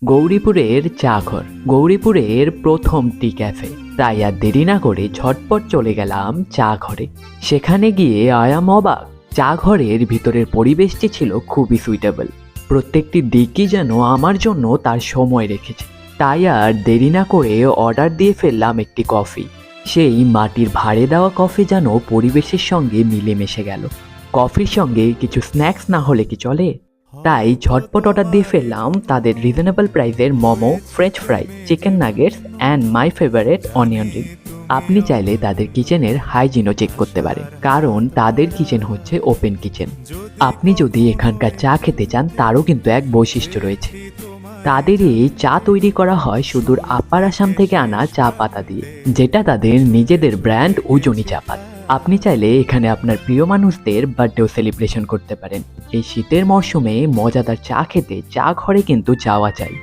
গৌরীপুরের চা ঘর, গৌরীপুরের প্রথম টি ক্যাফে। তাই আর দেরি না করে ঝটপট চলে গেলাম চা ঘরে। সেখানে গিয়ে আয়াম অবাক, চা ঘরের ভিতরের পরিবেশটি ছিল খুবই সুইটেবল। প্রত্যেকটি দিকই যেন আমার জন্য তার সময় রেখেছে। তাই আর দেরি না করে অর্ডার দিয়ে ফেললাম একটি কফি। সেই মাটির ভাঁড়ে দেওয়া কফি যেন পরিবেশের সঙ্গে মিলেমিশে গেল। কফির সঙ্গে কিছু স্ন্যাক্স না হলে কি চলে? তাই ঝটপট অর্ডার দিয়ে ফেললাম তাদের রিজনেবল প্রাইসের momo, French fry, chicken nuggets and my favourite onion ring. আপনি চাইলে তাদের কিচেনের হাইজিনও চেক করতে পারেন, কারণ তাদের কিচেন হচ্ছে ওপেন কিচেন। আপনি যদি এখানকার চা খেতে চান, তারও কিন্তু এক বৈশিষ্ট্য রয়েছে। তাদের এই চা তৈরি করা হয় সুদূর আপার আসাম থেকে আনা চা পাতা দিয়ে, যেটা তাদের নিজেদের ব্র্যান্ড উজনি চা পাতা। আপনি চাইলে এখানে আপনার প্রিয় মানুষদের বার্থডেও সেলিব্রেশন করতে পারেন। এই শীতের মরশুমে মজাদার চা খেতে চা ঘরে কিন্তু যাওয়া চাই।